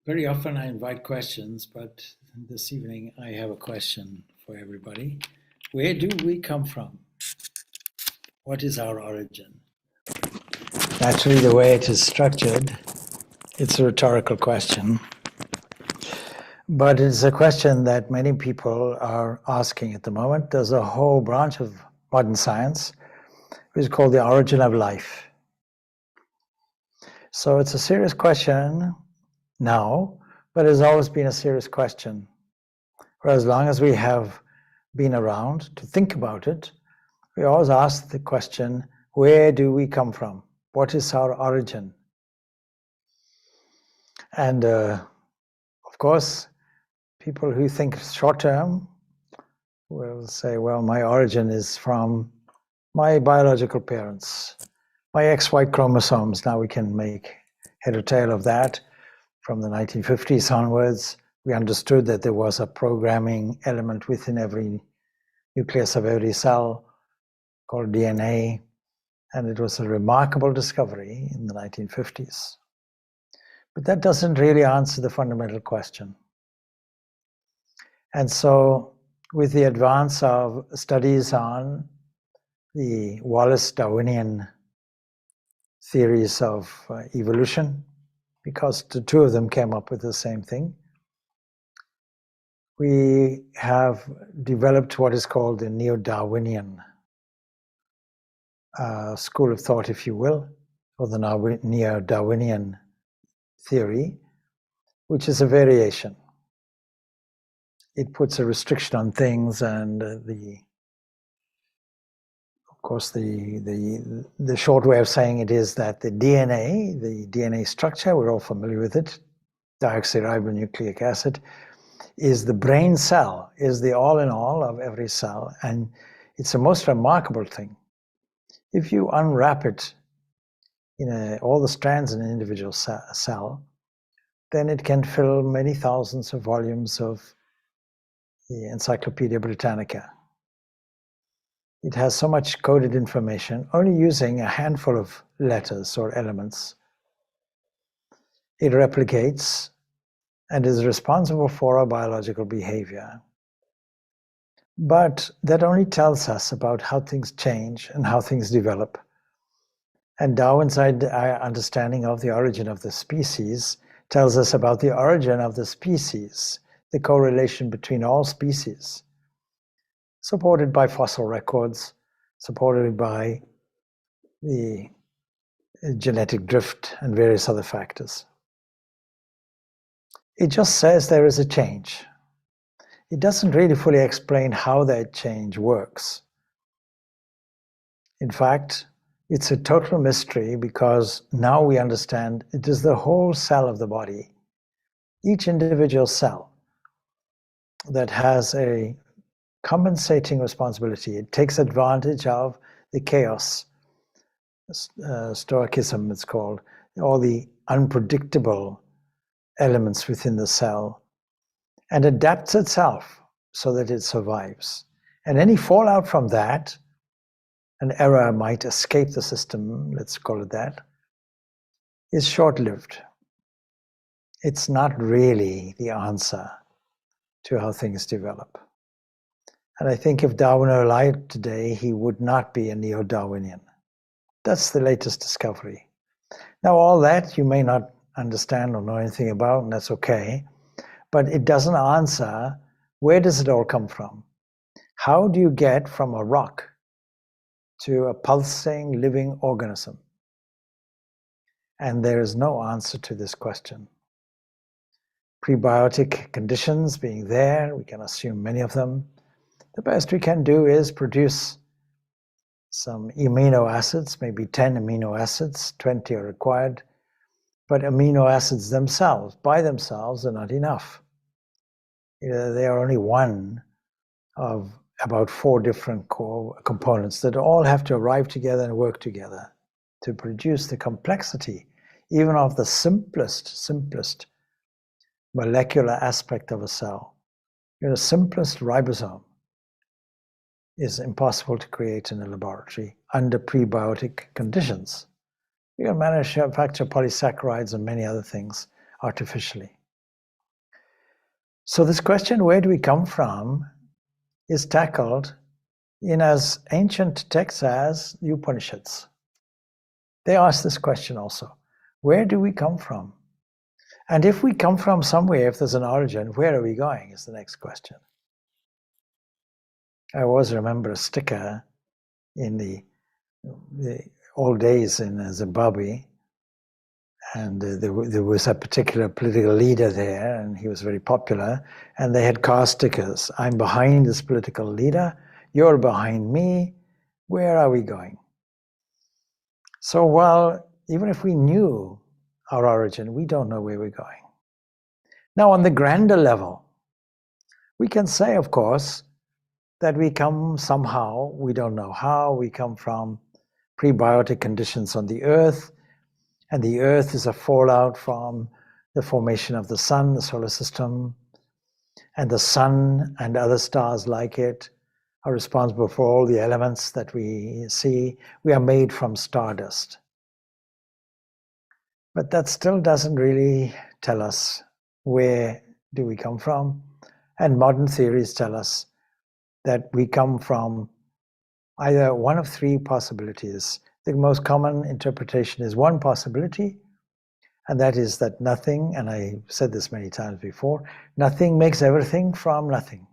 Very often I invite questions, but this evening I have a question for everybody. Where do we come from? What is our origin? Naturally, the way it is structured, it's a rhetorical question, but it's a question that many people are asking at the moment. There's a whole branch of modern science which is called the origin of life. So it's a serious question now, but it's always been a serious question. For as long as we have been around to think about it, we always ask the question, where do we come from? What is our origin? And of course, people who think short term will say, well, my origin is from my biological parents, my XY chromosomes. Now we can make head or tail of that. From the 1950s onwards, we understood that there was a programming element within every nucleus of every cell called DNA, and it was a remarkable discovery in the 1950s. But that doesn't really answer the fundamental question. And so, with the advance of studies on the Wallace-Darwinian theories of evolution, because the two of them came up with the same thing, we have developed what is called the Neo-Darwinian school of thought, if you will, or the Neo-Darwinian theory, which is a variation. It puts a restriction on things, and of course, the short way of saying it is that the DNA structure, we're all familiar with it, deoxyribonucleic acid, is the brain cell, is the all in all of every cell, and it's a most remarkable thing. If you unwrap it in all the strands in an individual cell, then it can fill many thousands of volumes of the Encyclopedia Britannica. It has so much coded information, only using a handful of letters or elements. It replicates and is responsible for our biological behavior. But that only tells us about how things change and how things develop. And Darwin's understanding of the origin of the species tells us about the origin of the species, the correlation between all species, supported by fossil records, supported by the genetic drift and various other factors. It just says there is a change. It doesn't really fully explain how that change works. In fact, it's a total mystery, because now we understand it is the whole cell of the body, each individual cell, that has a compensating responsibility. It takes advantage of the chaos, stoicism it's called, all the unpredictable elements within the cell, and adapts itself so that it survives. And any fallout from that, an error might escape the system, let's call it that, is short-lived. It's not really the answer to how things develop. And I think if Darwin were alive today, he would not be a Neo-Darwinian. That's the latest discovery. Now, all that you may not understand or know anything about, and that's okay, but it doesn't answer, where does it all come from? How do you get from a rock to a pulsing living organism? And there is no answer to this question. Prebiotic conditions being there, we can assume many of them. The best we can do is produce some amino acids, maybe 10 amino acids, 20 are required, but amino acids themselves, by themselves, are not enough. They are only one of about 4 different core components that all have to arrive together and work together to produce the complexity, even of the simplest molecular aspect of a cell. The simplest ribosome is impossible to create in a laboratory under prebiotic conditions. You can manufacture polysaccharides and many other things artificially. So this question, where do we come from, is tackled in as ancient texts as the Upanishads. They ask this question also. Where do we come from? And if we come from somewhere, if there's an origin, where are we going is the next question. I always remember a sticker in the old days in Zimbabwe, and there was a particular political leader there, and he was very popular, and they had car stickers. I'm behind this political leader, you're behind me, where are we going? So while, even if we knew our origin, we don't know where we're going. Now on the grander level, we can say, of course, that we come somehow, we don't know how, we come from prebiotic conditions on the earth, and the earth is a fallout from the formation of the sun, the solar system, and the sun and other stars like it are responsible for all the elements that we see. We are made from stardust. But that still doesn't really tell us where do we come from. And modern theories tell us that we come from either one of three possibilities. The most common interpretation is one possibility, and that is that nothing, and I said this many times before, nothing makes everything from nothing.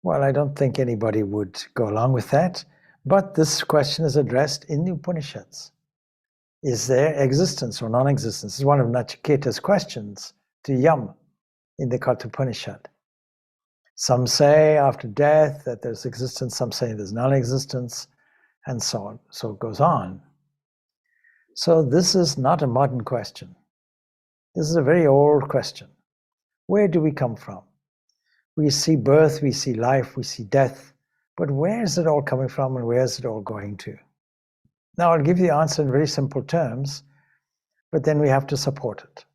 Well, I don't think anybody would go along with that, but this question is addressed in the Upanishads. Is there existence or non-existence? It's one of Nachiketa's questions to Yam in the Kathopanishad. Some say after death that there's existence, some say there's non-existence, and so on. So it goes on. So this is not a modern question. This is a very old question. Where do we come from? We see birth, we see life, we see death, but where is it all coming from and where is it all going to? Now I'll give you the answer in very simple terms, but then we have to support it.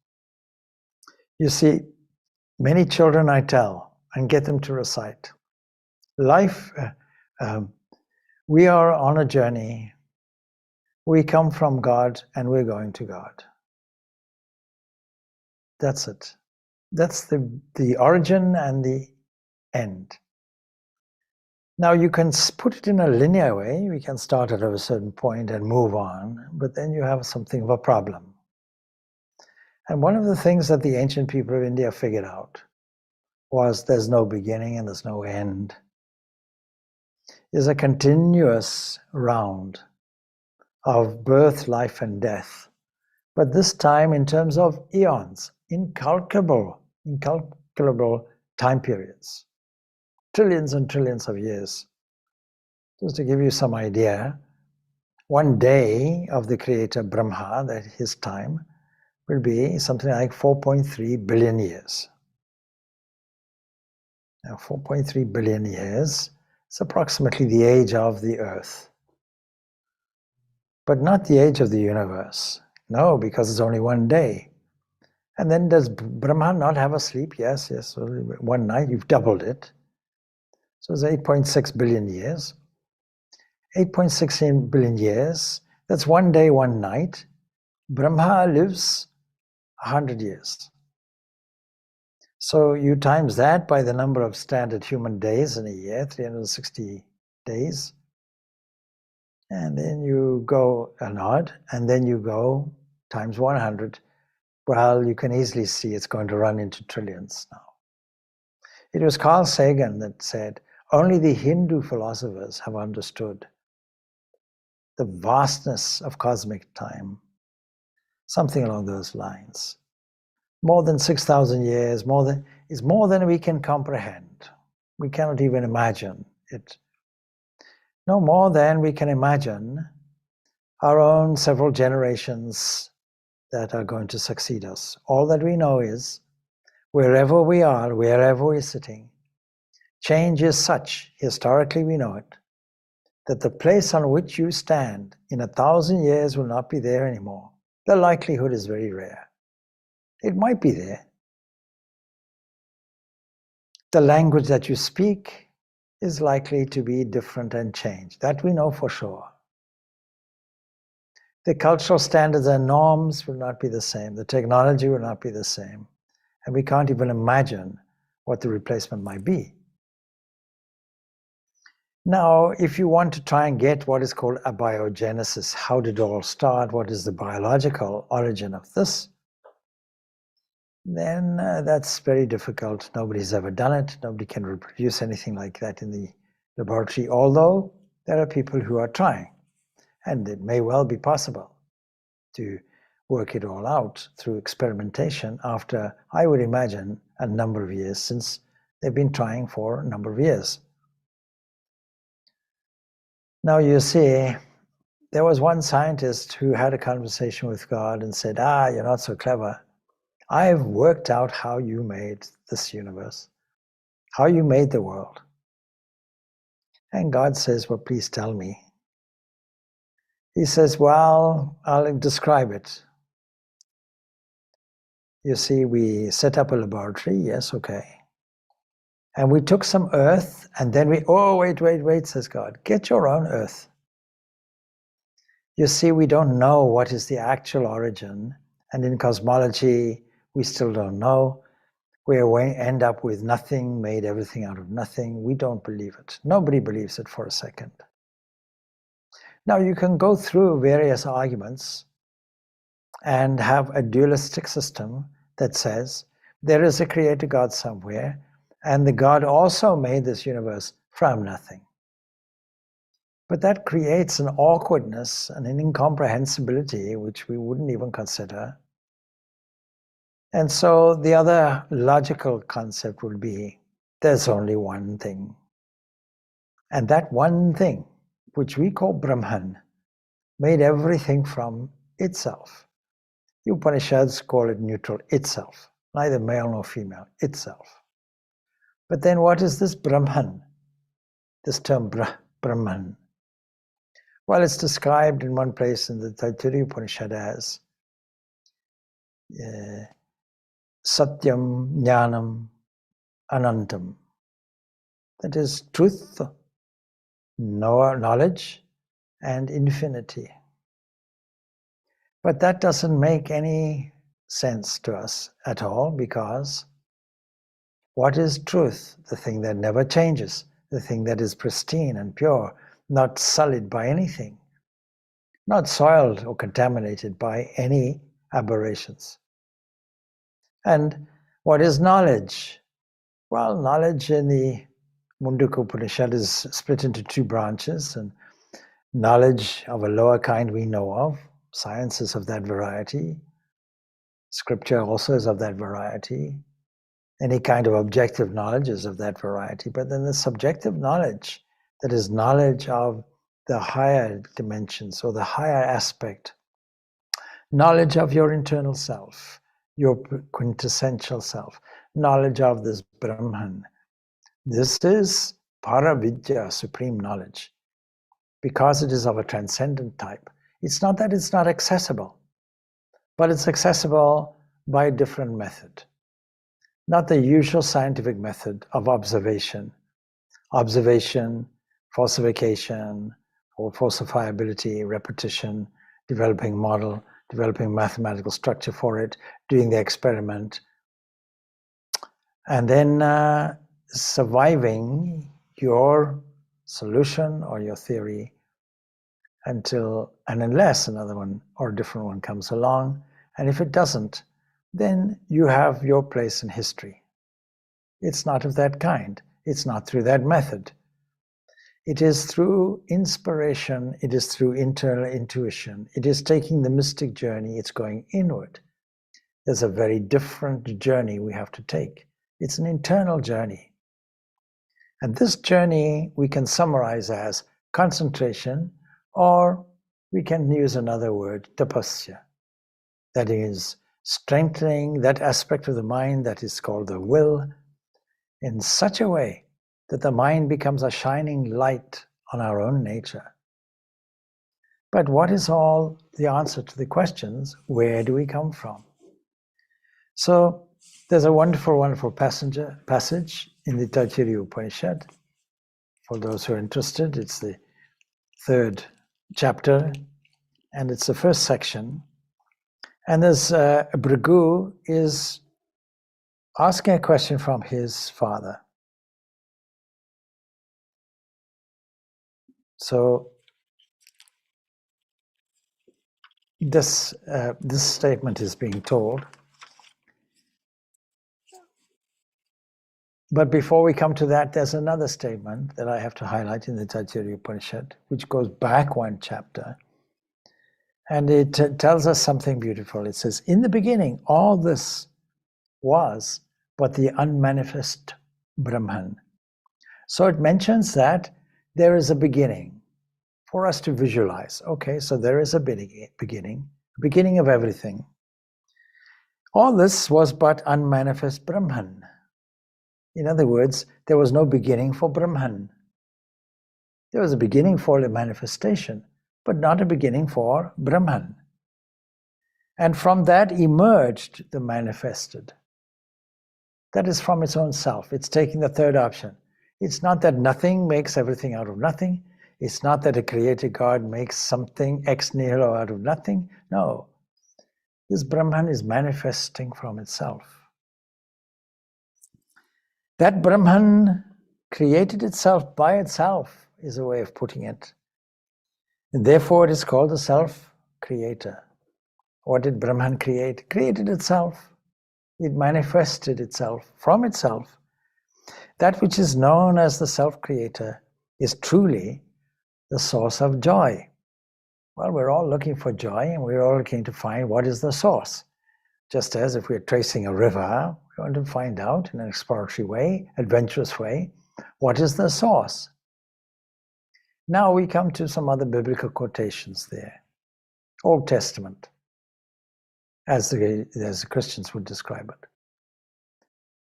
You see, many children I tell and get them to recite. Life, we are on a journey. We come from God and we're going to God. That's it. That's the origin and the end. Now you can put it in a linear way. We can start at a certain point and move on, but then you have something of a problem. And one of the things that the ancient people of India figured out was there's no beginning and there's no end. There's a continuous round of birth, life, and death. But this time in terms of eons, incalculable time periods, trillions and trillions of years. Just to give you some idea, one day of the creator Brahma, that his time, will be something like 4.3 billion years. Now 4.3 billion years is approximately the age of the earth. But not the age of the universe. No, because it's only one day. And then does Brahma not have a sleep? Yes, yes. So one night, you've doubled it. So it's 8.6 billion years. 8.16 billion years, that's one day, one night. Brahma lives 100 years. So you times that by the number of standard human days in a year, 360 days. And then you go an odd, and then you go times 100. Well, you can easily see it's going to run into trillions now. It was Carl Sagan that said, only the Hindu philosophers have understood the vastness of cosmic time. Something along those lines. More than 6,000 years, is more than we can comprehend. We cannot even imagine it. No more than we can imagine our own several generations that are going to succeed us. All that we know is, wherever we are, wherever we're sitting, change is such, historically we know it, that the place on which you stand in 1,000 years will not be there anymore. The likelihood is very rare. It might be there. The language that you speak is likely to be different and change. That we know for sure. The cultural standards and norms will not be the same. The technology will not be the same. And we can't even imagine what the replacement might be. Now, if you want to try and get what is called abiogenesis, how did it all start, what is the biological origin of this, then that's very difficult. Nobody's ever done it. Nobody can reproduce anything like that in the laboratory, although there are people who are trying. And it may well be possible to work it all out through experimentation after, I would imagine, a number of years, since they've been trying for a number of years. Now you see, there was one scientist who had a conversation with God and said, you're not so clever. I've worked out how you made this universe, how you made the world. And God says, well, please tell me. He says, well, I'll describe it. You see, we set up a laboratory, yes, okay. And we took some earth, and then wait, says God, get your own earth. You see, we don't know what is the actual origin, and in cosmology, we still don't know. We end up with nothing, made everything out of nothing. We don't believe it. Nobody believes it for a second. Now, you can go through various arguments and have a dualistic system that says there is a creator God somewhere, and the God also made this universe from nothing. But that creates an awkwardness and an incomprehensibility which we wouldn't even consider. And so the other logical concept would be there's only one thing. And that one thing, which we call Brahman, made everything from itself. The Upanishads call it neutral, itself, neither male nor female, itself. But then what is this Brahman? This term Brahman. Well, it's described in one place in the Taittiriya Upanishad as Satyam, Jnanam, Anantam. That is truth, knowledge, and infinity. But that doesn't make any sense to us at all, because what is truth? The thing that never changes, the thing that is pristine and pure, not sullied by anything, not soiled or contaminated by any aberrations. And what is knowledge? Well, knowledge in the Mundaka Upanishad is split into two branches, and knowledge of a lower kind we know of. Science is of that variety. Scripture also is of that variety. Any kind of objective knowledge is of that variety. But then the subjective knowledge, that is knowledge of the higher dimensions or the higher aspect, knowledge of your internal self, your quintessential self, knowledge of this Brahman. This is Paravidya, supreme knowledge, because it is of a transcendent type. It's not that it's not accessible, but it's accessible by a different method. Not the usual scientific method of observation, falsification, or falsifiability, repetition, developing model, developing mathematical structure for it, doing the experiment, and then surviving your solution or your theory until and unless another one or a different one comes along. And if it doesn't, then you have your place in history. It's not of that kind. It's not through that method. It is through inspiration. It is through internal intuition. It is taking the mystic journey. It's going inward. There's a very different journey we have to take. It's an internal journey. And this journey we can summarize as concentration, or we can use another word, tapasya. That is strengthening that aspect of the mind that is called the will in such a way that the mind becomes a shining light on our own nature. But what is all the answer to the questions? Where do we come from? So there's a wonderful, wonderful passage in the Taittiriya Upanishad. For those who are interested, it's the 3rd chapter, and it's the 1st section. And this Bhrigu is asking a question from his father. So this statement is being told. But before we come to that, there's another statement that I have to highlight in the Taittiriya Upanishad, which goes back one chapter. And it tells us something beautiful. It says, in the beginning, all this was but the unmanifest Brahman. So it mentions that there is a beginning for us to visualize. Okay, so there is a beginning of everything. All this was but unmanifest Brahman. In other words, there was no beginning for Brahman. There was a beginning for the manifestation, but not a beginning for Brahman. And from that emerged the manifested. That is from its own self. It's taking the third option. It's not that nothing makes everything out of nothing. It's not that a creator God makes something ex nihilo out of nothing. No. This Brahman is manifesting from itself. That Brahman created itself by itself is a way of putting it. And therefore it is called the self-creator. What did Brahman create? It created itself. It manifested itself from itself. That which is known as the self-creator is truly the source of joy. Well, we're all looking for joy, and we're all looking to find what is the source. Just as if we're tracing a river, we want to find out in an exploratory way, adventurous way, what is the source. Now we come to some other biblical quotations there. Old Testament, as the Christians would describe it.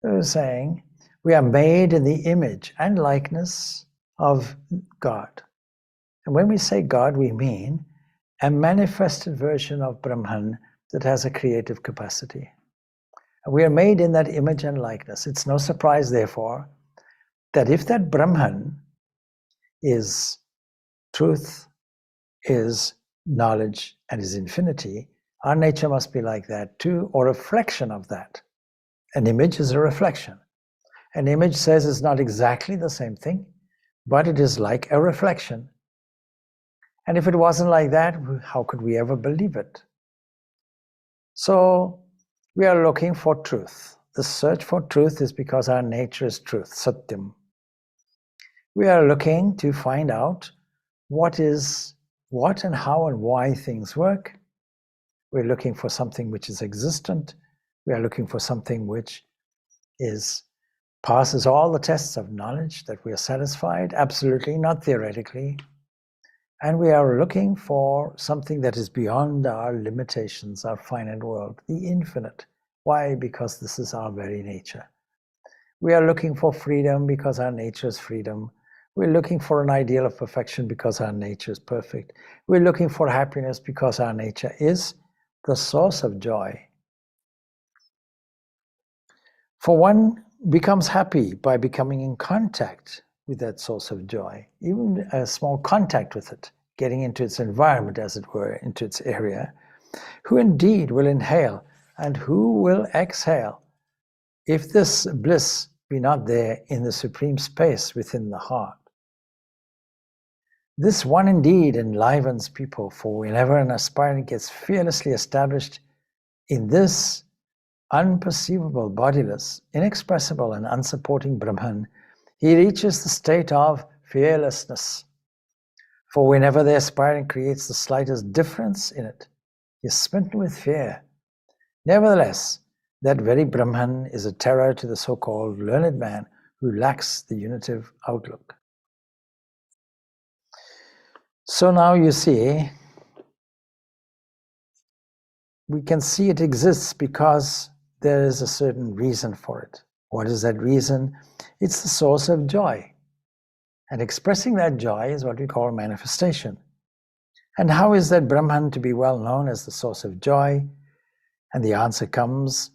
They're saying, we are made in the image and likeness of God. And when we say God, we mean a manifested version of Brahman that has a creative capacity. And we are made in that image and likeness. It's no surprise, therefore, that if that Brahman is truth, is knowledge, and is infinity, our nature must be like that too, or a reflection of that. An image is a reflection. An image says it's not exactly the same thing, but it is like a reflection. And if it wasn't like that, how could we ever believe it? So we are looking for truth. The search for truth is because our nature is truth, satyam. We are looking to find out what and how and why things work. We're looking for something which is existent. We are looking for something which passes all the tests of knowledge, that we are satisfied, absolutely, not theoretically. And we are looking for something that is beyond our limitations, our finite world, the infinite. Why? Because this is our very nature. We are looking for freedom because our nature is freedom. We're looking for an ideal of perfection because our nature is perfect. We're looking for happiness because our nature is the source of joy. For one becomes happy by becoming in contact with that source of joy, even a small contact with it, getting into its environment, as it were, into its area. Who indeed will inhale and who will exhale if this bliss be not there in the supreme space within the heart? This one indeed enlivens people, for whenever an aspirant gets fearlessly established in this unperceivable, bodiless, inexpressible, and unsupporting Brahman, he reaches the state of fearlessness. For whenever the aspirant creates the slightest difference in it, he is smitten with fear. Nevertheless, that very Brahman is a terror to the so-called learned man who lacks the unitive outlook. So now you see, we can see it exists because there is a certain reason for it. What is that reason? It's the source of joy. And expressing that joy is what we call manifestation. And how is that Brahman to be well known as the source of joy? And the answer comes,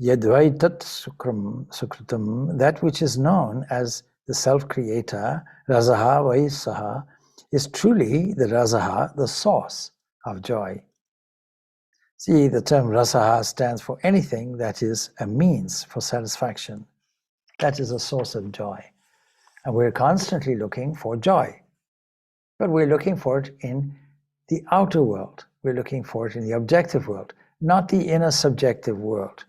Yadvaitat sukritam, that which is known as the self-creator, rasaha vaisaha, is truly the rasaha, the source of joy. See, the term rasaha stands for anything that is a means for satisfaction. That is a source of joy. And we're constantly looking for joy. But we're looking for it in the outer world. We're looking for it in the objective world, not the inner subjective world,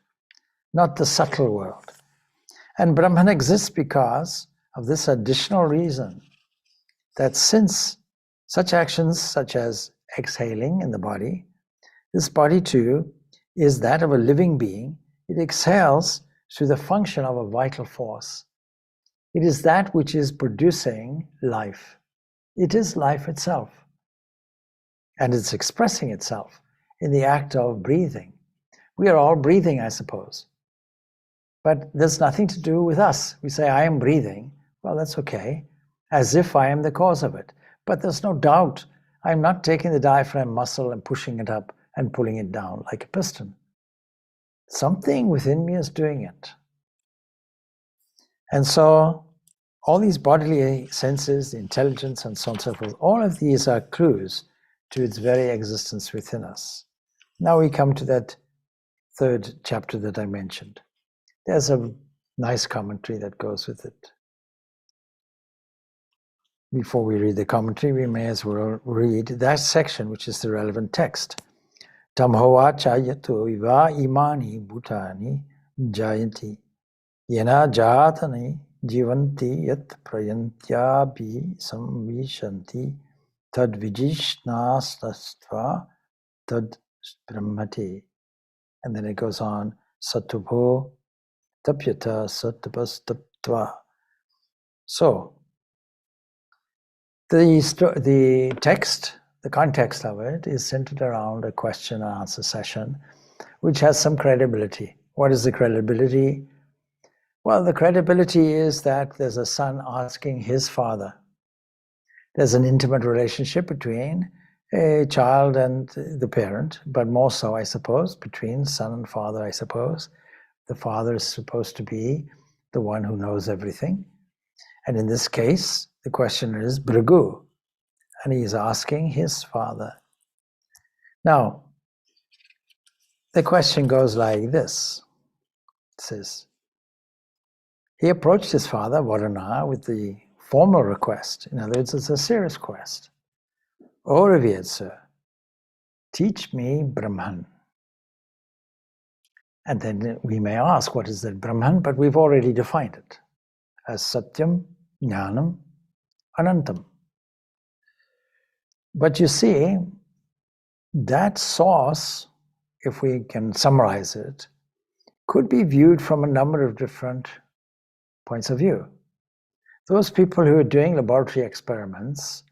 not the subtle world. And Brahman exists because of this additional reason, that since such actions such as exhaling in the body, this body too is that of a living being. It exhales through the function of a vital force. It is that which is producing life. It is life itself. And it's expressing itself in the act of breathing. We are all breathing, I suppose. But there's nothing to do with us. We say, I am breathing. Well, that's okay, as if I am the cause of it. But there's no doubt I'm not taking the diaphragm muscle and pushing it up and pulling it down like a piston. Something within me is doing it. And so all these bodily senses, the intelligence, and so on and so forth, all of these are clues to its very existence within us. Now we come to that third chapter that I mentioned. There's a nice commentary that goes with it. Before we read the commentary, we may as well read that section, which is the relevant text. Tamhova chayato iva imani bhutani jayanti yena jatani jivanti yat prayantyabi samvishanti tad vijishnastastva tad brahmati. And then it goes on, satubho tapyata satapastaptva. So, the text, the context of it is centered around a question and answer session, which has some credibility. What is the credibility? Well, the credibility is that there's a son asking his father. There's an intimate relationship between a child and the parent, but more so, I suppose, between son and father, I suppose. The father is supposed to be the one who knows everything. And in this case, the questioner is Bhrigu, and he is asking his father. Now, the question goes like this. It says, he approached his father, Varuna, with the formal request. In other words, it's a serious quest. O revered sir, teach me Brahman. And then we may ask, what is that Brahman? But we've already defined it as Satyam, Jnanam, Anantam. But you see, that source, if we can summarize it, could be viewed from a number of different points of view. Those people who are doing laboratory experiments,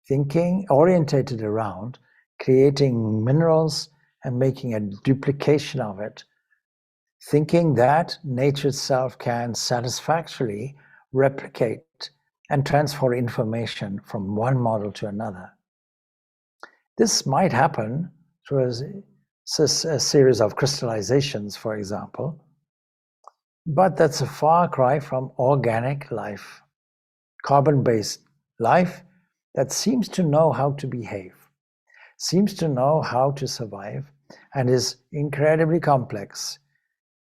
thinking, orientated around creating minerals and making a duplication of it, thinking that nature itself can satisfactorily replicate and transfer information from one model to another. This might happen through a series of crystallizations, for example, but that's a far cry from organic life, carbon-based life that seems to know how to behave, seems to know how to survive, and is incredibly complex.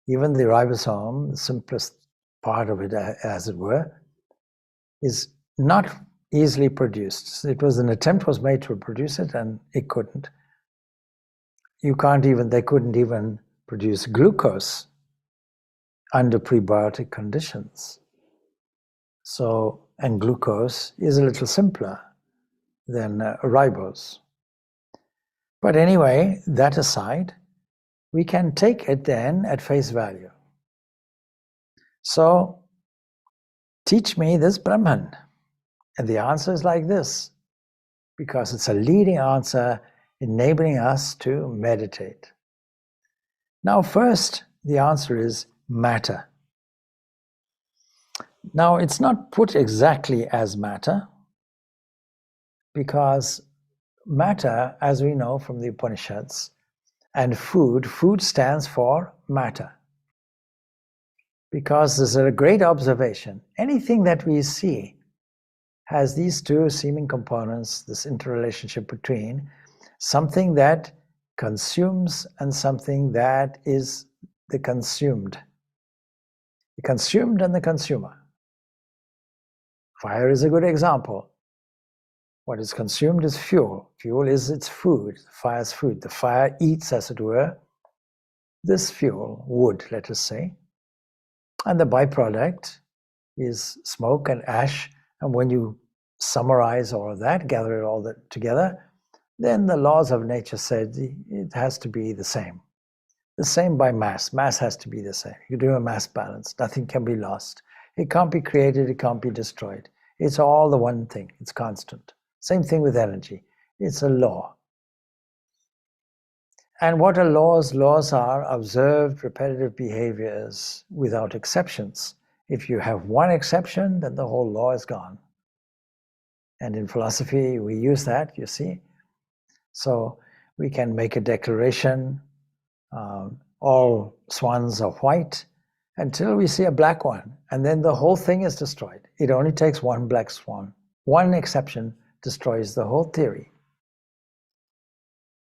Even the ribosome, the simplest part of it, as it were, is not easily produced. It was an attempt was made to produce it, and it couldn't. They couldn't even produce glucose under prebiotic conditions. So, and glucose is a little simpler than ribose. But anyway, that aside, we can take it then at face value. So, teach me this Brahman. And the answer is like this, because it's a leading answer enabling us to meditate. Now, first, the answer is matter. Now, it's not put exactly as matter, because matter, as we know from the Upanishads, and food stands for matter. Because there's a great observation. Anything that we see has these two seeming components, this interrelationship between something that consumes and something that is the consumed. The consumed and the consumer. Fire is a good example. What is consumed is fuel. Fuel is its food. Fire's food. The fire eats, as it were, this fuel, wood, let us say. And the byproduct is smoke and ash. And when you summarize all of that, gather it all together, then the laws of nature said it has to be the same. The same by mass. Mass has to be the same. You do a mass balance. Nothing can be lost. It can't be created. It can't be destroyed. It's all the one thing. It's constant. Same thing with energy. It's a law. And what are laws? Laws are observed repetitive behaviors without exceptions. If you have one exception, then the whole law is gone. And in philosophy, we use that, you see. So we can make a declaration, all swans are white, until we see a black one. And then the whole thing is destroyed. It only takes one black swan. One exception destroys the whole theory.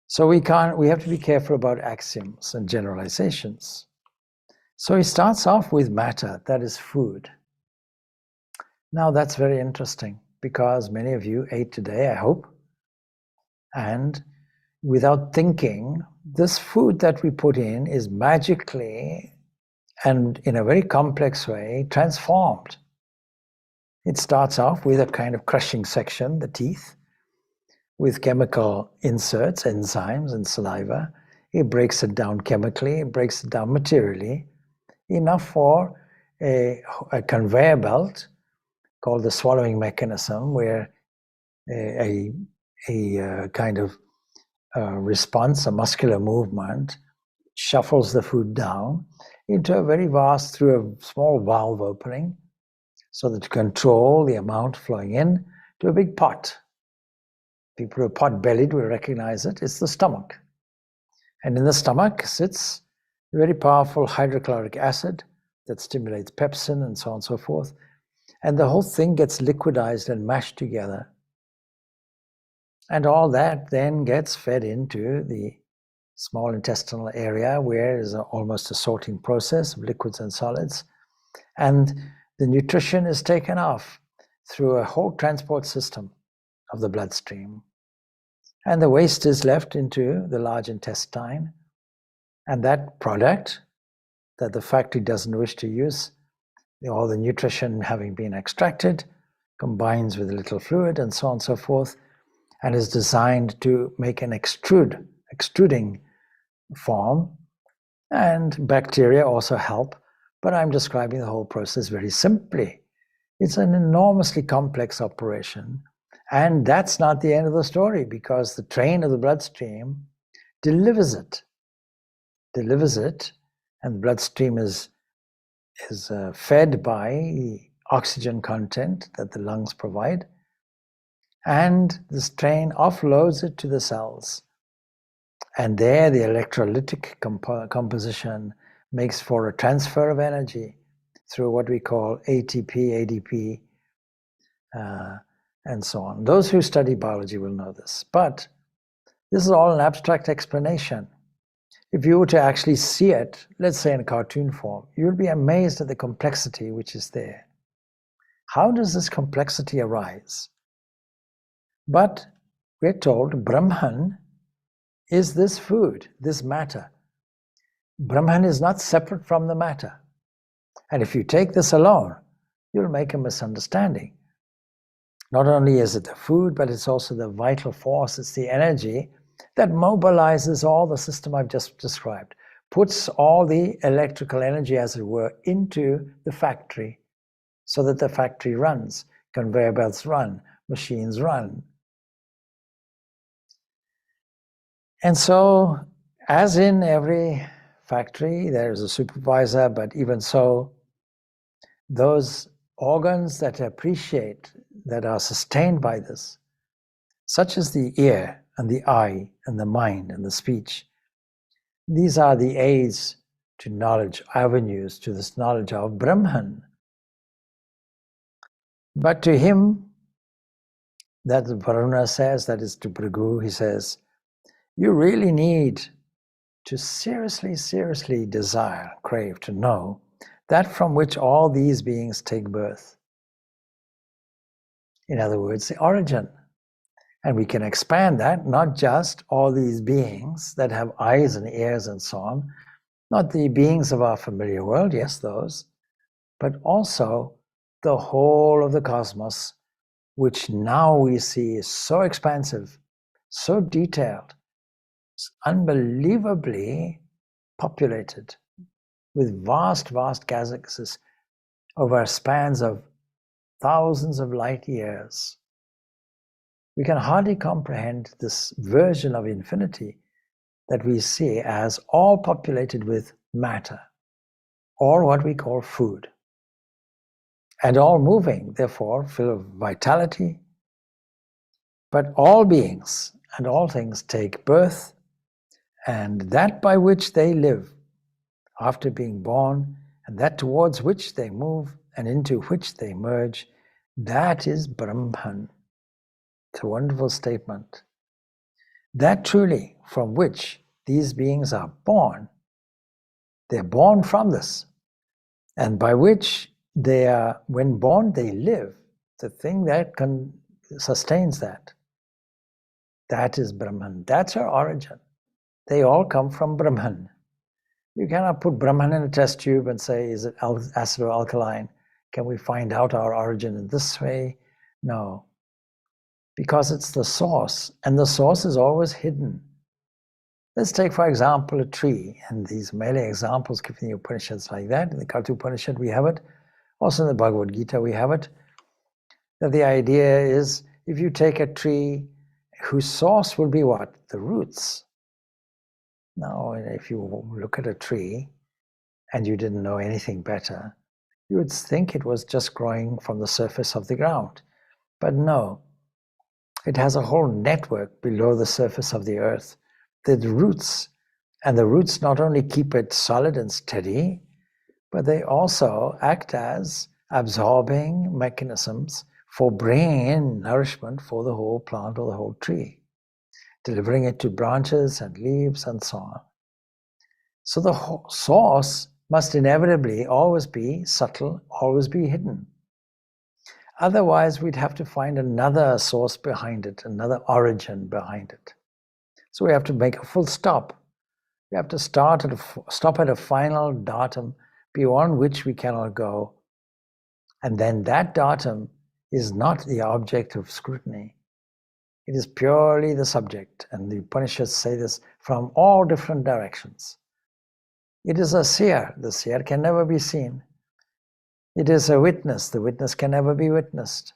So we have to be careful about axioms and generalizations. So he starts off with matter, that is food. Now that's very interesting because many of you ate today, I hope. And without thinking, this food that we put in is magically and in a very complex way transformed. It starts off with a kind of crushing section, the teeth, with chemical inserts, enzymes and saliva. It breaks it down chemically, it breaks it down materially, enough for a conveyor belt called the swallowing mechanism, where a kind of response, a muscular movement, shuffles the food down into a very vast, through a small valve opening, so that to control the amount flowing in to a big pot. People who are pot-bellied will recognize it. It's the stomach. And in the stomach sits a very powerful hydrochloric acid that stimulates pepsin and so on and so forth. And the whole thing gets liquidized and mashed together. And all that then gets fed into the small intestinal area, where is almost a sorting process of liquids and solids. And the nutrition is taken off through a whole transport system of the bloodstream. And the waste is left into the large intestine. And that product that the factory doesn't wish to use, all the nutrition having been extracted, combines with a little fluid and so on and so forth, and is designed to make an extruding form. And bacteria also help, but I'm describing the whole process very simply. It's an enormously complex operation. And that's not the end of the story, because the train of the bloodstream delivers it, and the bloodstream is fed by the oxygen content that the lungs provide, and this train offloads it to the cells. And there the electrolytic composition makes for a transfer of energy through what we call ATP, ADP, and so on. Those who study biology will know this. But this is all an abstract explanation. If you were to actually see it, let's say in a cartoon form, you would be amazed at the complexity which is there. How does this complexity arise? But we're told Brahman is this food, this matter. Brahman is not separate from the matter. And if you take this alone, you'll make a misunderstanding. Not only is it the food, but it's also the vital force, it's the energy that mobilizes all the system I've just described, puts all the electrical energy, as it were, into the factory, so that the factory runs, conveyor belts run, machines run. And so, as in every factory, there is a supervisor, but even so, those organs that appreciate, that are sustained by this, such as the ear and the eye and the mind and the speech, these are the aids to knowledge, avenues to this knowledge of Brahman. But to him, that Varuna says, that is to Bhrigu, he says, You really need to seriously desire, crave to know that from which all these beings take birth. In other words, the origin. And we can expand that, not just all these beings that have eyes and ears and so on, not the beings of our familiar world, yes, those, but also the whole of the cosmos, which now we see is so expansive, so detailed, unbelievably populated with vast galaxies over spans of thousands of light years. We can hardly comprehend this version of infinity that we see as all populated with matter, or what we call food, and all moving, therefore, full of vitality. But all beings and all things take birth, and that by which they live after being born, and that towards which they move and into which they merge, that is Brahman. It's a wonderful statement. That truly from which these beings are born, they're born from this, and by which they are, when born, they live. The thing that sustains that is Brahman. That's our origin. They all come from Brahman. You cannot put Brahman in a test tube and say, is it acid or alkaline? Can we find out our origin in this way? No. Because it's the source, and the source is always hidden. Let's take, for example, a tree, and these many examples given in the Upanishads like that. In the Taittiriya Upanishad we have it, also in the Bhagavad Gita we have it, that the idea is, if you take a tree whose source will be what? The roots. Now, if you look at a tree and you didn't know anything better, you would think it was just growing from the surface of the ground. But no. It has a whole network below the surface of the earth. The roots, and the roots not only keep it solid and steady, but they also act as absorbing mechanisms for bringing in nourishment for the whole plant or the whole tree, delivering it to branches and leaves and so on. So the whole source must inevitably always be subtle, always be hidden. Otherwise, we'd have to find another source behind it, another origin behind it. So we have to make a full stop. We have to stop at a final datum beyond which we cannot go. And then that datum is not the object of scrutiny. It is purely the subject. And the Upanishads say this from all different directions. It is a seer. The seer can never be seen. It is a witness. The witness can never be witnessed.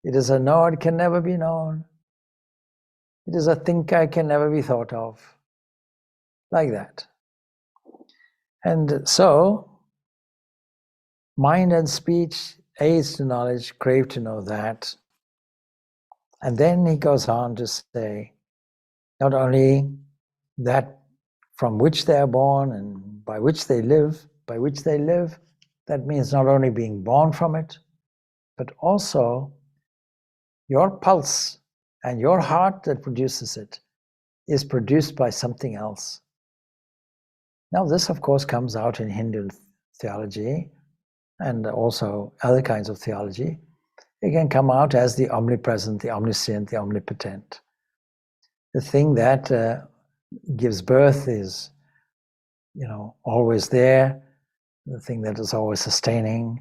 It is a knower, it can never be known. It is a thinker, it can never be thought of. Like that. And so, mind and speech aids to knowledge, crave to know that. And then he goes on to say, not only that from which they are born and by which they live, that means not only being born from it, but also your pulse and your heart that produces it is produced by something else. Now this, of course, comes out in Hindu theology and also other kinds of theology. It can come out as the omnipresent, the omniscient, the omnipotent. The thing that gives birth is, always there. The thing that is always sustaining,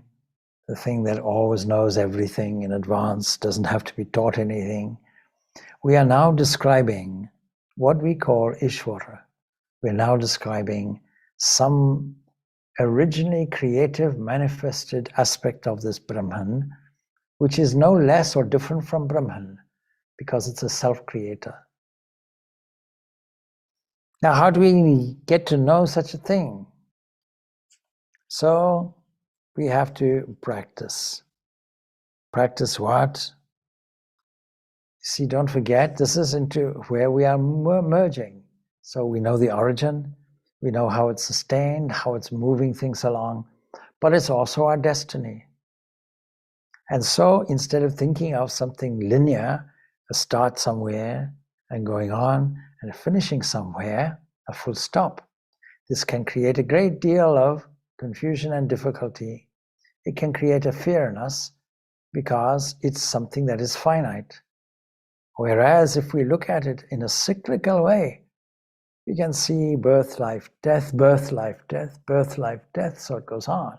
the thing that always knows everything in advance, doesn't have to be taught anything. We are now describing what we call Ishvara. We're now describing some originally creative, manifested aspect of this Brahman, which is no less or different from Brahman, because it's a self-creator. Now, how do we get to know such a thing? So we have to practice. Practice what? See, don't forget, this is into where we are merging. So we know the origin, we know how it's sustained, how it's moving things along, but it's also our destiny. And so instead of thinking of something linear, a start somewhere and going on and finishing somewhere, a full stop. This can create a great deal of confusion and difficulty. It can create a fear in us because it's something that is finite. Whereas if we look at it in a cyclical way, we can see birth, life, death, birth, life, death, birth, life, death, so it goes on.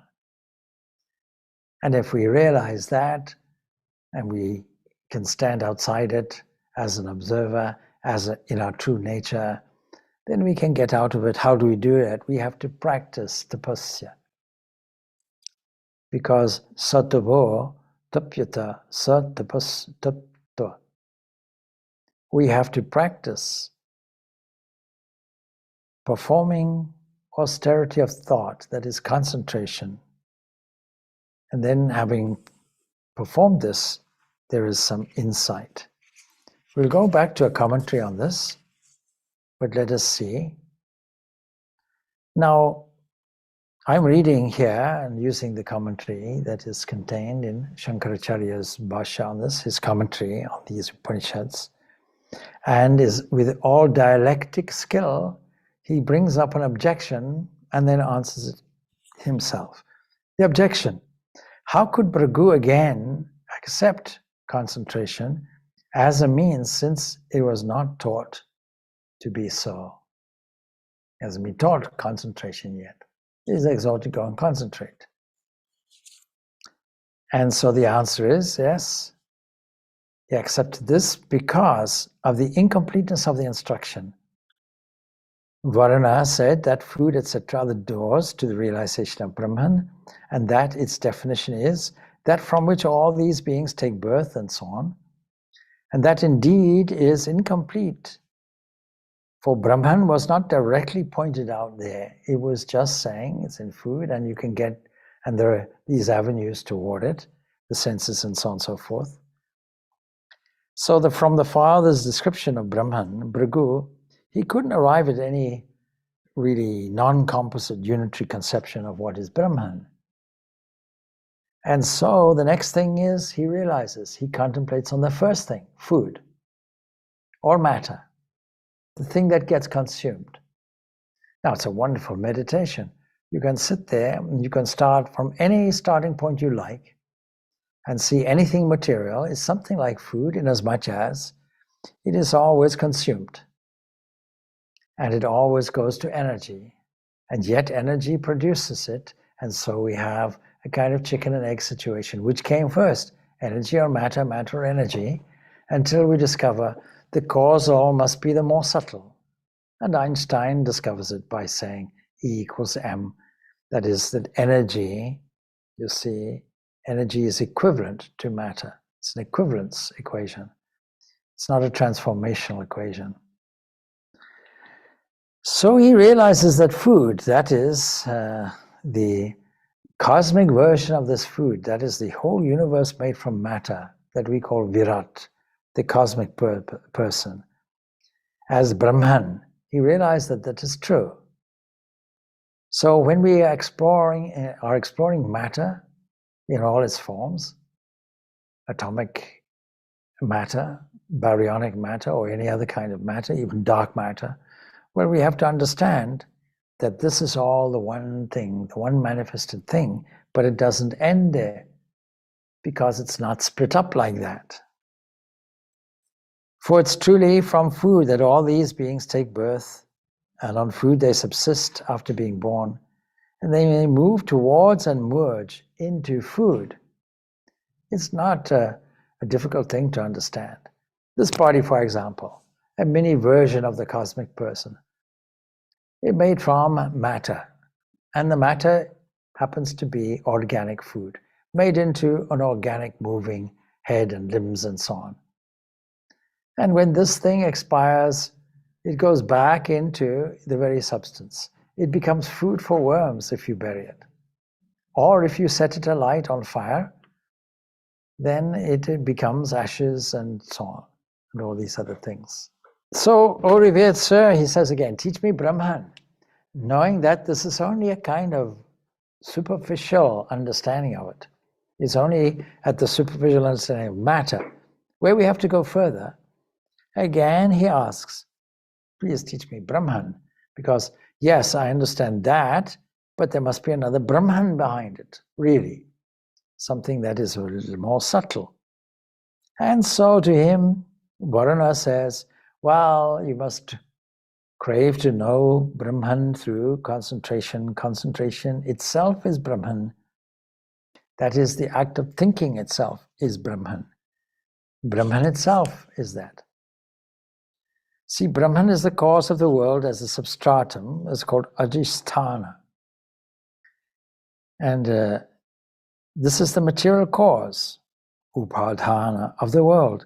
And if we realize that, and we can stand outside it as an observer, in our true nature, then we can get out of it. How do we do it? We have to practice tapasya. Because satavo tapyata satapas tapta. We have to practice performing austerity of thought, that is concentration. And then having performed this, there is some insight. We'll go back to a commentary on this, but let us see. Now, I'm reading here and using the commentary that is contained in Shankaracharya's Bhashya on this, his commentary on these Upanishads. And is with all dialectic skill, he brings up an objection and then answers it himself. The objection: how could Bhrigu again accept concentration as a means, since it was not taught to be so? It hasn't been taught concentration yet. He is exhorted to go and concentrate. And so the answer is yes, he accepted this because of the incompleteness of the instruction. Varuna said that food, etc., are the doors to the realization of Brahman, and that its definition is that from which all these beings take birth and so on, and that indeed is incomplete. For Brahman was not directly pointed out there. It was just saying it's in food and you can get, and there are these avenues toward it, the senses and so on and so forth. So from the father's description of Brahman, Bhrigu, he couldn't arrive at any really non-composite unitary conception of what is Brahman. And so the next thing is he realizes, he contemplates on the first thing, food or matter, the thing that gets consumed. Now it's a wonderful meditation. You can sit there and you can start from any starting point you like and see anything material is something like food, in as much as it is always consumed. And it always goes to energy. And yet energy produces it. And so we have a kind of chicken and egg situation. Which came first, energy or matter, matter or energy, until we discover the causal must be the more subtle. And Einstein discovers it by saying E equals M. That is, that energy, you see, energy is equivalent to matter. It's an equivalence equation. It's not a transformational equation. So he realizes that food, that is the cosmic version of this food, that is the whole universe made from matter, that we call Virat, the cosmic person. As Brahman, he realized that that is true. So when we are exploring matter in all its forms, atomic matter, baryonic matter, or any other kind of matter, even dark matter, well, we have to understand that this is all the one thing, the one manifested thing, but it doesn't end there because it's not split up like that. For it's truly from food that all these beings take birth, and on food they subsist after being born, and they may move towards and merge into food. It's not a difficult thing to understand. This body, for example, a mini version of the cosmic person. It's made from matter, and the matter happens to be organic food, made into an organic moving head and limbs and so on. And when this thing expires, it goes back into the very substance. It becomes food for worms if you bury it. Or if you set it alight on fire, then it becomes ashes and so on, and all these other things. So, O revered sir, he says again, teach me Brahman, knowing that this is only a kind of superficial understanding of it. It's only at the superficial understanding of matter. Where we have to go further, again he asks, Please teach me Brahman. Because, yes, I understand that, but there must be another Brahman behind it, really. Something that is a little more subtle. And so to him, Varuna says, well, you must crave to know Brahman through concentration. Concentration itself is Brahman. That is, the act of thinking itself is Brahman. Brahman itself is that. See, Brahman is the cause of the world as a substratum. It's called Adhisthana. And this is the material cause, Upadhana, of the world.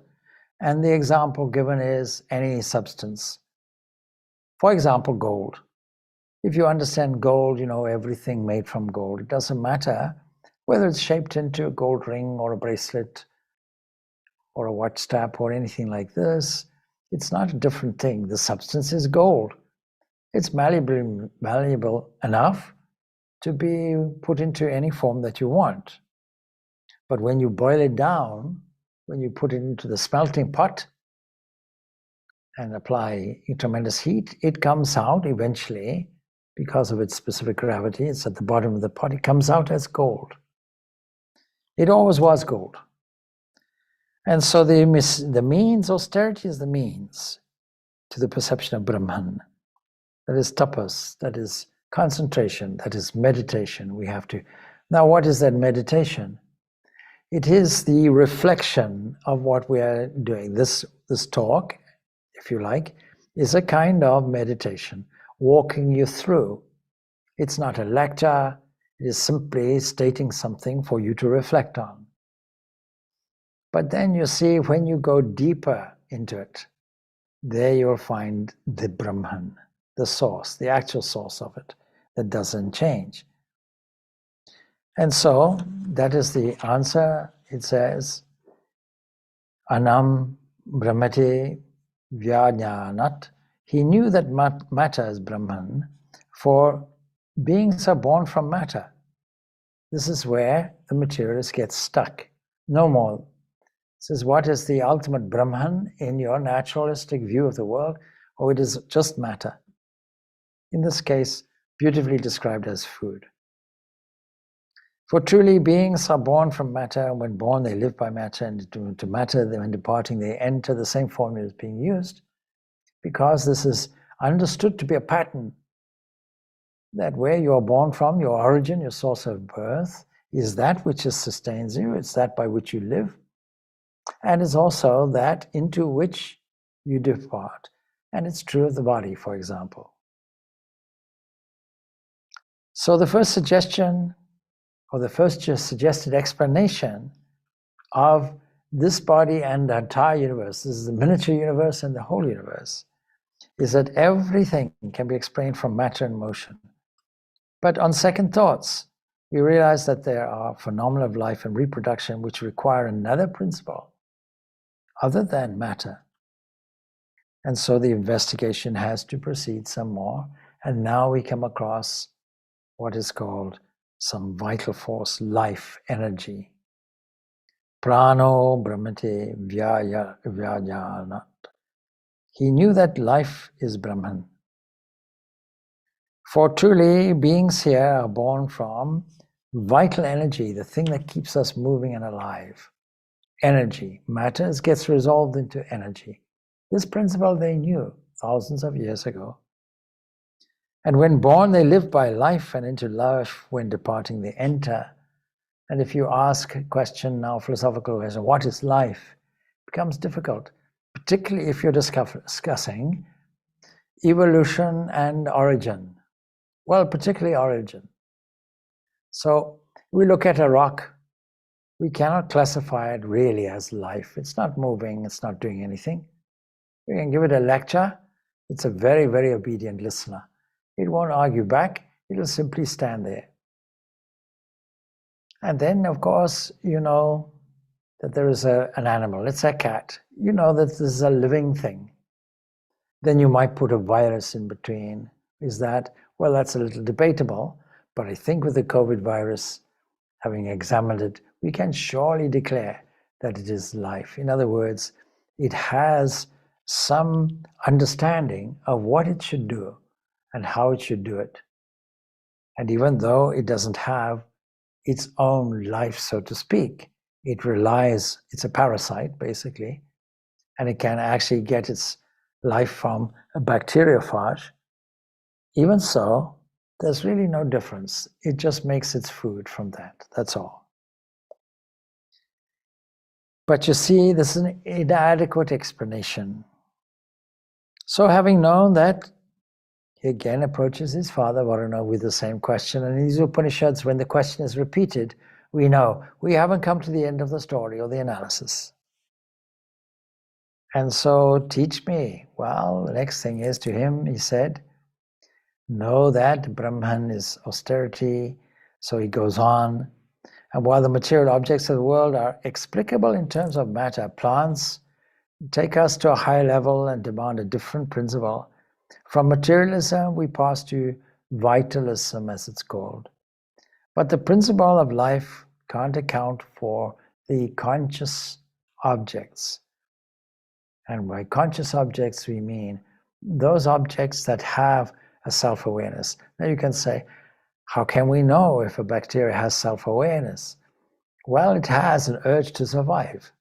And the example given is any substance. For example, gold. If you understand gold, you know everything made from gold. It doesn't matter whether it's shaped into a gold ring or a bracelet or a watch strap or anything like this. It's not a different thing. The substance is gold. It's malleable enough to be put into any form that you want. But when you boil it down, when you put it into the smelting pot and apply tremendous heat, it comes out eventually, because of its specific gravity, it's at the bottom of the pot, it comes out as gold. It always was gold. And so the means, austerity is the means to the perception of Brahman. That is tapas, that is concentration, that is meditation. We have to. Now, what is that meditation? It is the reflection of what we are doing. This talk, if you like, is a kind of meditation, walking you through. It's not a lecture, it is simply stating something for you to reflect on. But then you see, when you go deeper into it, there you'll find the Brahman, the source, the actual source of it, that doesn't change. And so that is the answer. It says, Anam Brahmati Vyajnanat. He knew that matter is Brahman, for beings are born from matter. This is where the materialist gets stuck. No more. It says, what is the ultimate Brahman in your naturalistic view of the world? Oh, it is just matter. In this case, beautifully described as food. For truly, beings are born from matter, and when born, they live by matter, and to matter, when departing, they enter. The same formula is being used, because this is understood to be a pattern, that where you are born from, your origin, your source of birth, is that which sustains you. It's that by which you live, and it's also that into which you depart. And it's true of the body, for example. So the first suggestion, or the first suggested explanation of this body and the entire universe, this is the miniature universe and the whole universe, is that everything can be explained from matter and motion. But on second thoughts, we realize that there are phenomena of life and reproduction which require another principle other than matter. And so the investigation has to proceed some more. And now we come across what is called some vital force, life, energy. Prano Brahmate Vyajanat. He knew that life is Brahman. For truly, beings here are born from vital energy, the thing that keeps us moving and alive. Energy, matter gets resolved into energy. This principle they knew thousands of years ago. And when born, they live by life, and into life, when departing, they enter. And if you ask a question now, philosophical question, what is life? It becomes difficult, particularly if you're discussing evolution and origin. Well, particularly origin. So we look at a rock, we cannot classify it really as life. It's not moving, it's not doing anything. We can give it a lecture. It's a very, very obedient listener. It won't argue back, it'll simply stand there. And then, of course, you know that there is an animal, it's a cat. You know that this is a living thing. Then you might put a virus in between. Is that? Well, that's a little debatable, but I think with the COVID virus, having examined it, we can surely declare that it is life. In other words, it has some understanding of what it should do and how it should do it. And even though it doesn't have its own life, so to speak, it's a parasite basically, and it can actually get its life from a bacteriophage. Even so, there's really no difference. It just makes its food from that, that's all. But you see, this is an inadequate explanation. So having known that, he again approaches his father, Varuna, with the same question. And in these Upanishads, when the question is repeated, we know we haven't come to the end of the story or the analysis. And so, teach me. Well, the next thing is to him, he said, know that Brahman is austerity. So he goes on. And while the material objects of the world are explicable in terms of matter, plants take us to a higher level and demand a different principle. From materialism, we pass to vitalism, as it's called. But the principle of life can't account for the conscious objects. And by conscious objects, we mean those objects that have a self-awareness. Now you can say, how can we know if a bacteria has self-awareness? Well, it has an urge to survive.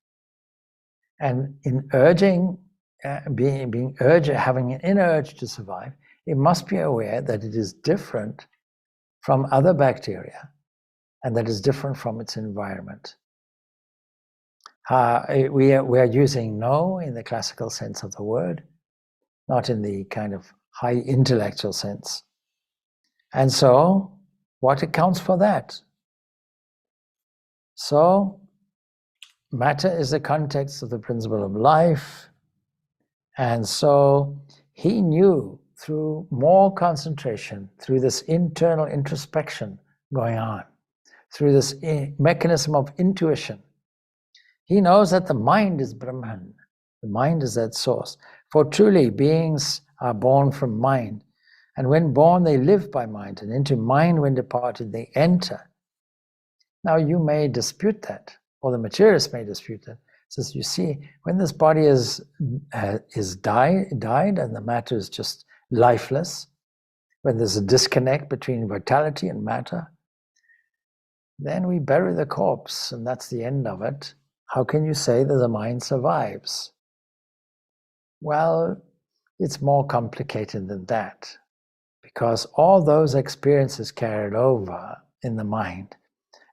And in urging, having an urge to survive, it must be aware that it is different from other bacteria and that is different from its environment. We are using know in the classical sense of the word, not in the kind of high intellectual sense. And so, what accounts for that? So, matter is the context of the principle of life. And so, he knew through more concentration, through this internal introspection going on, through this mechanism of intuition, he knows that the mind is Brahman. The mind is that source. For truly, beings are born from mind. And when born, they live by mind. And into mind, when departed, they enter. Now, you may dispute that, or the materialist may dispute that. Says, you see, when this body is died and the matter is just lifeless, when there's a disconnect between vitality and matter, then we bury the corpse, and that's the end of it. How can you say that the mind survives? Well, it's more complicated than that, because all those experiences carried over in the mind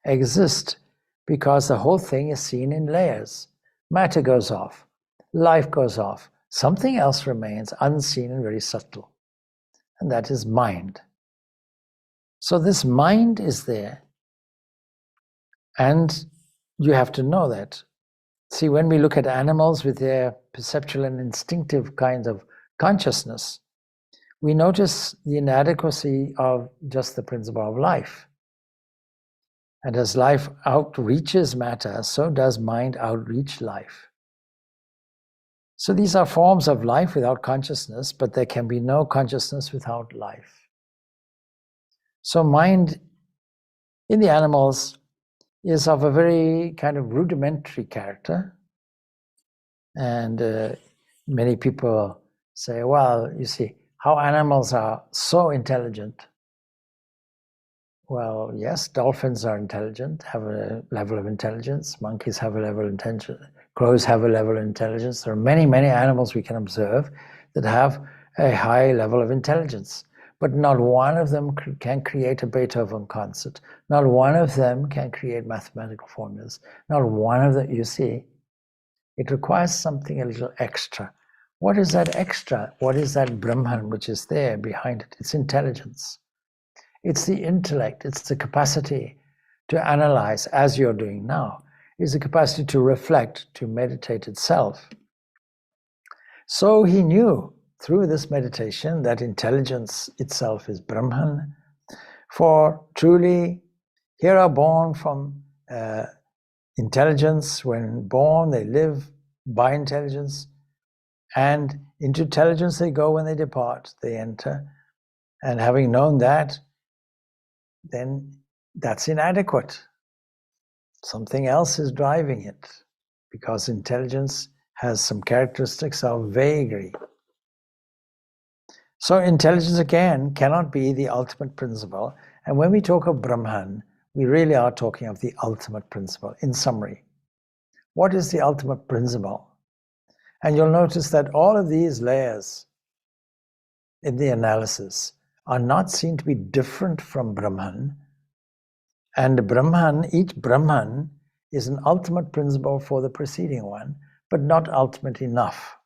exist because the whole thing is seen in layers. Matter goes off, life goes off, something else remains unseen and very subtle, and that is mind. So this mind is there, and you have to know that. See, when we look at animals with their perceptual and instinctive kinds of consciousness, we notice the inadequacy of just the principle of life. And as life outreaches matter, so does mind outreach life. So these are forms of life without consciousness, but there can be no consciousness without life. So mind in the animals is of a very kind of rudimentary character. And many people say, well, you see, how animals are so intelligent. Well, yes, dolphins are intelligent, have a level of intelligence. Monkeys have a level of intelligence. Crows have a level of intelligence. There are many, many animals we can observe that have a high level of intelligence. But not one of them can create a Beethoven concert. Not one of them can create mathematical formulas. Not one of them, you see. It requires something a little extra. What is that extra? What is that Brahman which is there behind it? It's intelligence. It's the intellect. It's the capacity to analyze, as you're doing now. It's the capacity to reflect, to meditate itself. So he knew through this meditation that intelligence itself is Brahman. For truly, here are born from intelligence. When born, they live by intelligence. And into intelligence they go when they depart, they enter. And having known that, then that's inadequate. Something else is driving it, because intelligence has some characteristics of vagary. So intelligence, again, cannot be the ultimate principle. And when we talk of Brahman, we really are talking of the ultimate principle. In summary, what is the ultimate principle? And you'll notice that all of these layers in the analysis are not seen to be different from Brahman. And Brahman, each Brahman is an ultimate principle for the preceding one, but not ultimate enough.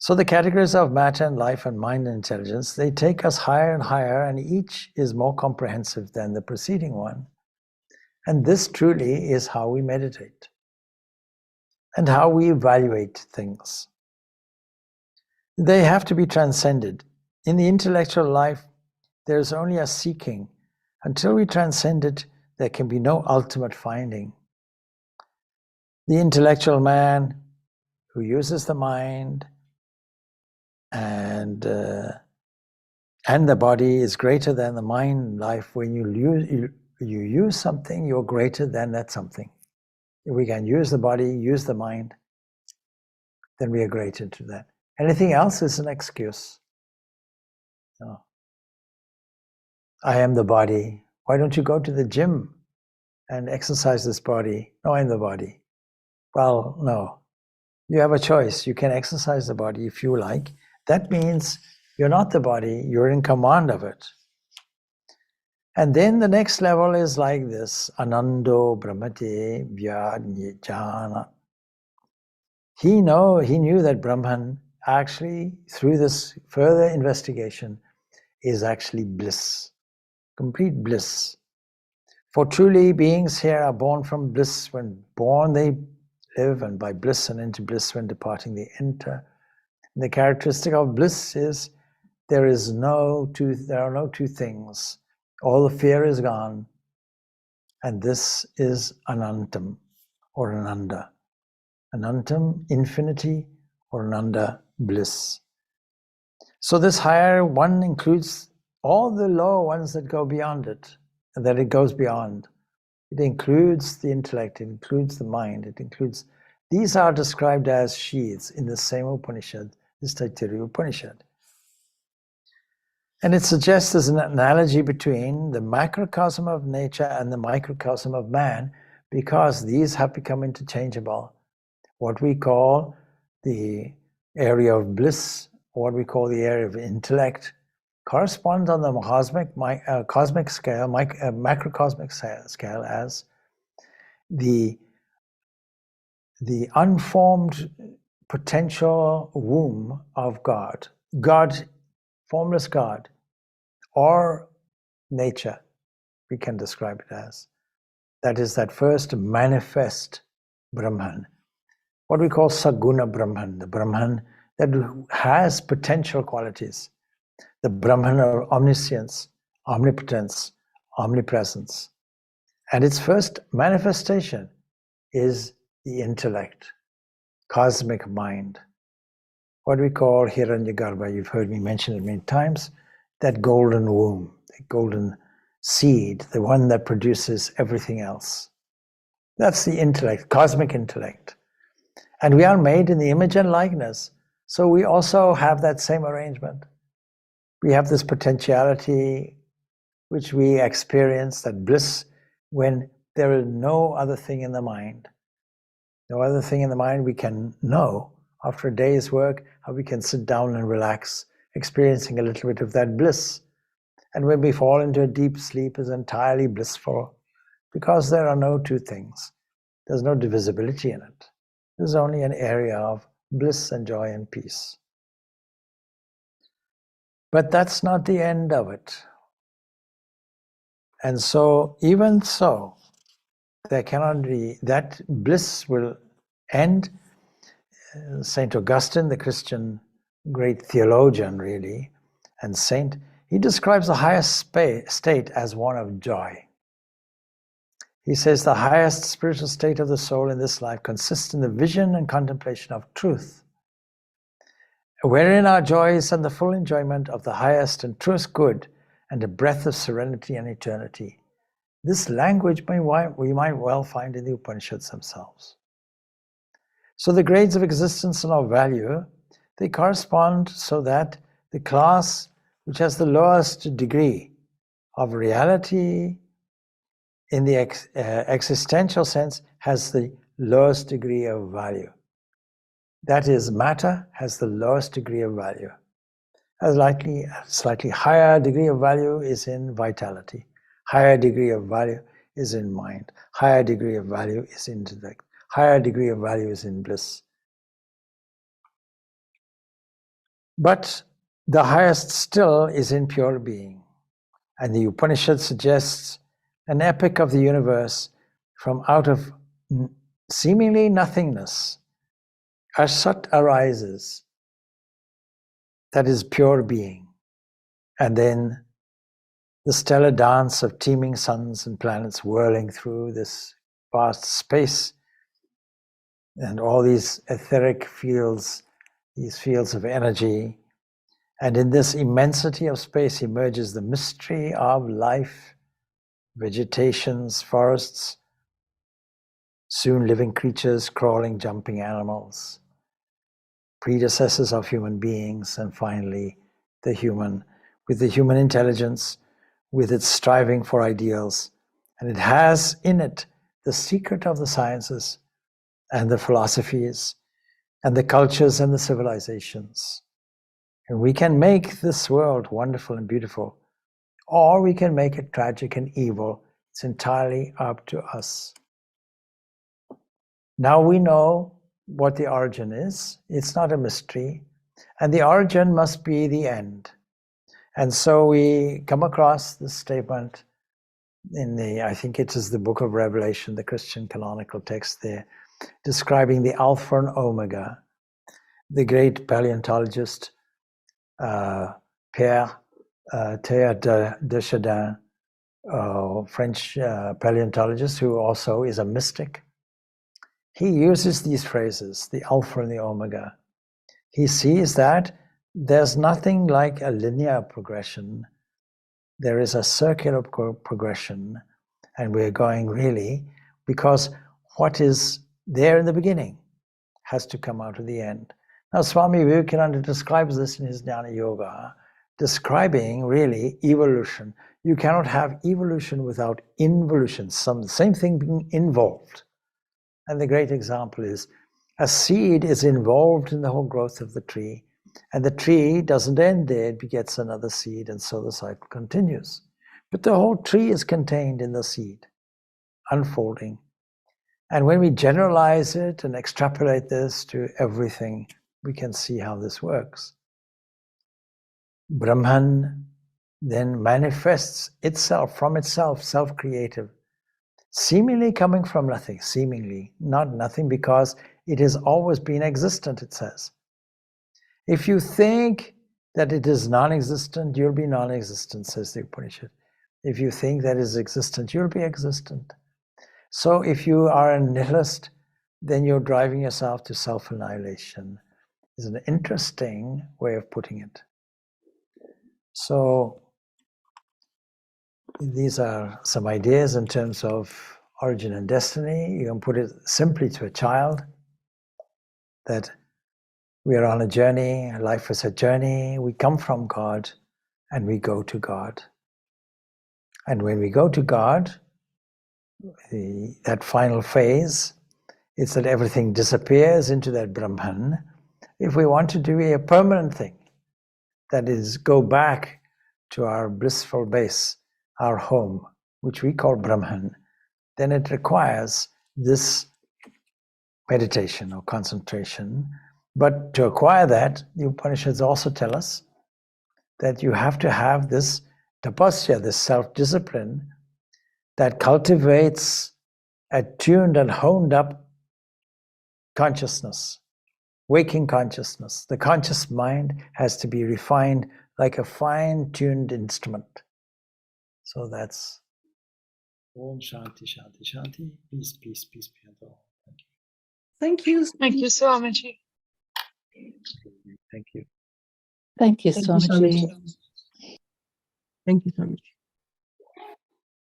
So the categories of matter and life and mind and intelligence, they take us higher and higher, and each is more comprehensive than the preceding one. And this truly is how we meditate and how we evaluate things. They have to be transcended. In the intellectual life, there is only a seeking. Until we transcend it, there can be no ultimate finding. The intellectual man who uses the mind and the body is greater than the mind in life. When you use something, you're greater than that something. If we can use the body, use the mind, then we are greater to that. Anything else is an excuse. No. I am the body. Why don't you go to the gym and exercise this body? No, I'm the body. Well, no. You have a choice. You can exercise the body if you like. That means you're not the body, you're in command of it. And then the next level is like this, Anando Brahmate Vyajnana. He knew that Brahman actually, through this further investigation, is actually bliss, complete bliss. For truly beings here are born from bliss. When born they live, and by bliss and into bliss when departing they enter. And the characteristic of bliss is there are no two things. All the fear is gone, and this is Anantam or Ananda. Anantam, infinity, or Ananda, bliss. So this higher one includes all the lower ones that go beyond it, and that it goes beyond. It includes the intellect, it includes the mind, it includes... These are described as sheaths in the same Upanishad, this Taittiriya Upanishad. And it suggests there's an analogy between the macrocosm of nature and the microcosm of man, because these have become interchangeable. What we call the area of bliss, or what we call the area of intellect, corresponds on the cosmic scale, macrocosmic scale as the unformed potential womb of God. God, formless God, or nature, we can describe it as. That is that first manifest Brahman. What we call Saguna Brahman, the Brahman that has potential qualities. The Brahman of omniscience, omnipotence, omnipresence. And its first manifestation is the intellect, cosmic mind. What we call Hiranyagarbha, you've heard me mention it many times, that golden womb, the golden seed, the one that produces everything else. That's the intellect, cosmic intellect. And we are made in the image and likeness, so we also have that same arrangement. We have this potentiality which we experience, that bliss, when there is no other thing in the mind. No other thing in the mind we can know after a day's work, how we can sit down and relax, experiencing a little bit of that bliss. And when we fall into a deep sleep, is entirely blissful, because there are no two things. There's no divisibility in it. There's only an area of bliss and joy and peace. But that's not the end of it. And so, even so, there cannot be, that bliss will end. Saint Augustine, the Christian great theologian really, and saint, he describes the highest state as one of joy. He says the highest spiritual state of the soul in this life consists in the vision and contemplation of truth, wherein our joy is in the full enjoyment of the highest and truest good and a breath of serenity and eternity. This language we might well find in the Upanishads themselves. So the grades of existence and of value, they correspond so that the class which has the lowest degree of reality in the existential sense has the lowest degree of value. That is, matter has the lowest degree of value. A slightly higher degree of value is in vitality. Higher degree of value is in mind. Higher degree of value is in intellect. Higher degree of value is in bliss. But the highest still is in pure being. And the Upanishad suggests an epic of the universe from out of seemingly nothingness. A Sat arises, that is pure being. And then the stellar dance of teeming suns and planets whirling through this vast space, and all these etheric fields, these fields of energy. And in this immensity of space emerges the mystery of life, vegetations, forests, soon living creatures, crawling, jumping animals, predecessors of human beings, and finally the human, with the human intelligence, with its striving for ideals. And it has in it the secret of the sciences and the philosophies and the cultures and the civilizations. And we can make this world wonderful and beautiful, or we can make it tragic and evil. It's entirely up to us. Now we know what the origin is. It's not a mystery. And the origin must be the end. And so we come across this statement in the, I think it is the book of Revelation, the Christian canonical text there, describing the Alpha and Omega. The great paleontologist, Pierre Teilhard de French paleontologist, who also is a mystic, he uses these phrases, the Alpha and the Omega. He sees that there's nothing like a linear progression. There is a circular progression, and we're going really, because what is there in the beginning has to come out of the end. Now, Swami Vivekananda describes this in his Jnana Yoga, describing really evolution. You cannot have evolution without involution, same thing being involved. And the great example is a seed is involved in the whole growth of the tree, and the tree doesn't end there, it begets another seed, and so the cycle continues. But the whole tree is contained in the seed, unfolding. And when we generalize it and extrapolate this to everything, we can see how this works. Brahman then manifests itself from itself, self-creative, seemingly coming from nothing, seemingly, not nothing, because it has always been existent, it says. If you think that it is non-existent, you'll be non-existent, says the Upanishad. If you think that it is existent, you'll be existent. So if you are a nihilist, then you're driving yourself to self-annihilation. It's an interesting way of putting it. So these are some ideas in terms of origin and destiny. You can put it simply to a child that we are on a journey, life is a journey, we come from God and we go to God. And when we go to God, that final phase is that everything disappears into that Brahman. If we want to do a permanent thing, that is, go back to our blissful base, our home, which we call Brahman, then it requires this meditation or concentration. But to acquire that, the Upanishads also tell us that you have to have this tapasya, this self-discipline that cultivates a tuned and honed up consciousness, waking consciousness. The conscious mind has to be refined like a fine-tuned instrument. So that's Om Shanti, Shanti, Shanti. Peace, peace, peace be unto all. Thank you. Thank you, Swamiji. Thank you. Thank you, Swamiji. Thank you, Swamiji.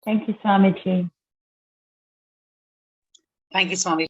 Thank you, Swamiji. Thank you, Swamiji.